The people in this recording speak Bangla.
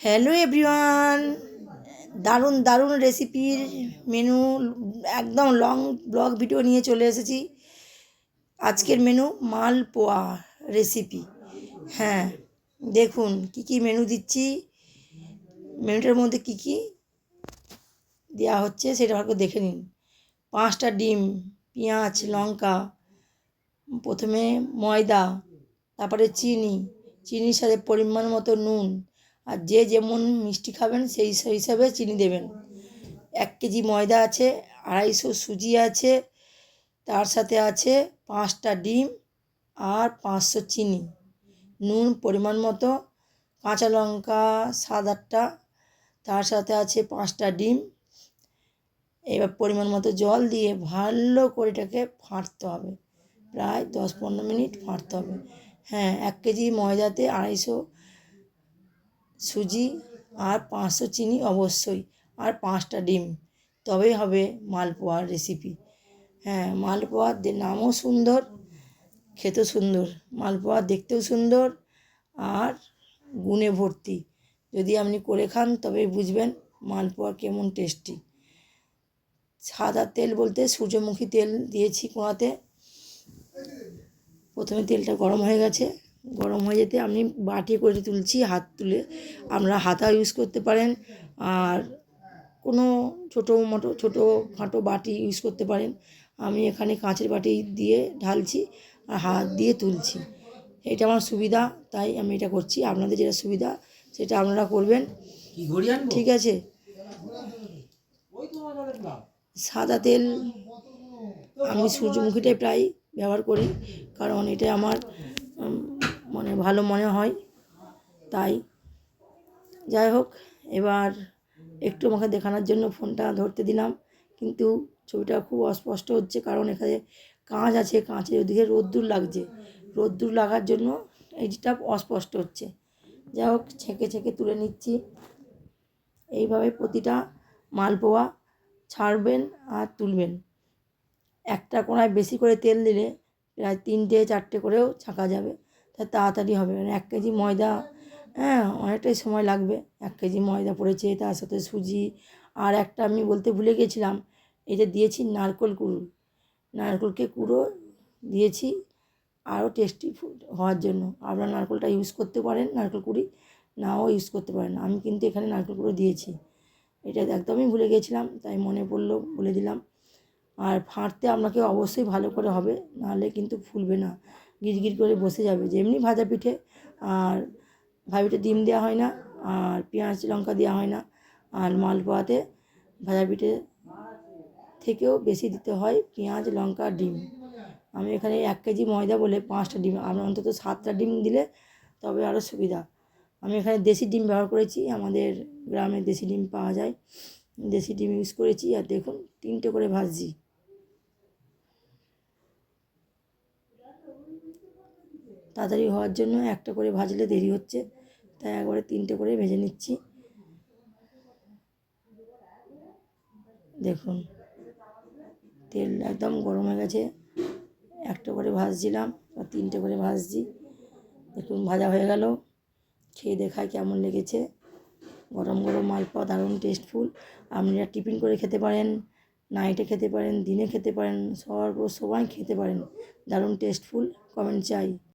হ্যালো এভরিওয়ান, দারুণ দারুণ রেসিপির মেনু, একদম লং ব্লগ ভিডিও নিয়ে চলে এসেছি। আজকের মেনু মালপোয়া রেসিপি। হ্যাঁ, দেখুন কি কি মেনু দিচ্ছি, মেনুটার মধ্যে কি কি দেওয়া হচ্ছে সেটা ভালো করে দেখে নিন। 5টা ডিম, পেঁয়াজ, লঙ্কা, প্রথমে ময়দা, তারপরে চিনির সাথে পরিমাণ মতো নুন, আর যে যেমন মিষ্টি খাবেন সেই হিসাবে চিনি দেবেন। 1 কেজি ময়দা আছে, 250 সুজি আছে, তার সাথে আছে 5টা ডিম আর 500 চিনি, নুন পরিমাণ মতো, কাঁচা লঙ্কা 7-8টা, তার সাথে আছে 5টা ডিম। এবার পরিমাণ মতো জল দিয়ে ভালো করে এটাকে ফাটতে হবে, প্রায় 10-15 মিনিট ফাটতে হবে। হ্যাঁ, 1 কেজি ময়দাতে 250 সুজি আর 500 চিনি অবশ্যই, আর 5টা ডিম, তবেই হবে মালপোয়ার রেসিপি। হ্যাঁ, মালপোয়ার নামও সুন্দর, খেতেও সুন্দর, মালপোয়া দেখতেও সুন্দর আর গুণে ভর্তি। যদি আপনি করে খান তবেই বুঝবেন মালপোয়া কেমন টেস্টি। সাদা তেল বলতে সূর্যমুখী তেল দিয়েছি কড়াতে। প্রথমে তেলটা গরম হয়ে গেছে, গরম হয়ে যেতে আমি বাটি করে তুলছি, হাত তুলে। আপনারা হাতা ইউজ করতে পারেন, আর কোনো ছোটোখাটো বাটি ইউজ করতে পারেন। আমি এখানে কাঁচের বাটি দিয়ে ঢালছি আর হাত দিয়ে তুলছি, এটা আমার সুবিধা তাই আমি এটা করছি। আপনাদের যেটা সুবিধা সেটা আপনারা করবেন, ঠিক আছে। সাদা তেল আমি সূর্যমুখীটাই প্রায় ব্যবহার করি, কারণ এটা আমার মানে ভালো মনে হয়, তাই। যাই হোক, এবার একটু আমাকে দেখানোর জন্য ফোনটা ধরতে দিলাম, কিন্তু ছবিটা খুব অস্পষ্ট হচ্ছে, কারণ এখানে কাঁচ আছে, কাঁচের ওদিকে রোদ্দুর লাগছে, রোদ্দুর লাগার জন্য এইটা অস্পষ্ট হচ্ছে। যাই হোক, ছেঁকে ছেঁকে তুলে নিচ্ছি। এইভাবে প্রতিটা মালপোয়া ছাড়বেন আর তুলবেন। একটা কড়ায় বেশি করে তেল দিলে প্রায় 3-4টে করেও ছাঁকা যাবে, তা তাড়াতাড়ি হবে। 1 কেজি ময়দা, হ্যাঁ, অনেকটাই সময় লাগবে। 1 কেজি ময়দা পড়েছে, তার সাথে সুজি, আর একটা আমি বলতে ভুলে গেছিলাম, এটা দিয়েছি নারকেল কুড়ো, নারকেলকে কুড়ো দিয়েছি আরও টেস্টি হওয়ার জন্য। আপনারা নারকেলটা ইউজ করতে পারেন, নারকেল কুড়ি নাও ইউজ করতে পারেন, আমি কিন্তু এখানে নারকেল কুড়ো দিয়েছি। এটা একদমই ভুলে গেছিলাম, তাই মনে পড়লো বলে দিলাম। আর ফাটতে আপনাকে অবশ্যই ভালো করে হবে, নাহলে কিন্তু ফুলবে না, গিরগির করে বসে যাবে, যেমনি ভাজা পিঠে। আর ভাজা পিঠে ডিম দেওয়া হয় না, আর পেঁয়াজ লঙ্কা দেওয়া হয় না, আর মালপোয়াতে ভাজা পিঠে থেকেও বেশি দিতে হয় পেঁয়াজ লঙ্কা ডিম। আমি এখানে 1 কেজি ময়দা বলে 5টা ডিম, আপনার অন্তত 7টা ডিম দিলে তবে আরও সুবিধা। আমি এখানে দেশি ডিম ব্যবহার করেছি, আমাদের গ্রামে দেশি ডিম পাওয়া যায়, দেশি ডিম ইউজ করেছি। আর দেখুন 3টে করে ভাজছি, তাড়াতাড়ি হওয়ার জন্য একটা করে ভাজলে দেরি হচ্ছে, তাই একবারে 3টে করে ভেজে নিচ্ছি। দেখুন তেল একদম গরম হয়ে গেছে, একটা করে ভাজছিলাম আর 3টে করে ভাজছি। দেখুন ভাজা হয়ে গেল, খেয়ে দেখায় কেমন লেগেছে। গরম গরম মালপোয়া দারুণ টেস্টফুল। আপনারা টিফিন করে খেতে পারেন, নাইটে খেতে পারেন, দিনে খেতে পারেন, সময় খেতে পারেন, দারুণ টেস্টফুল। কমেন্ট চাই।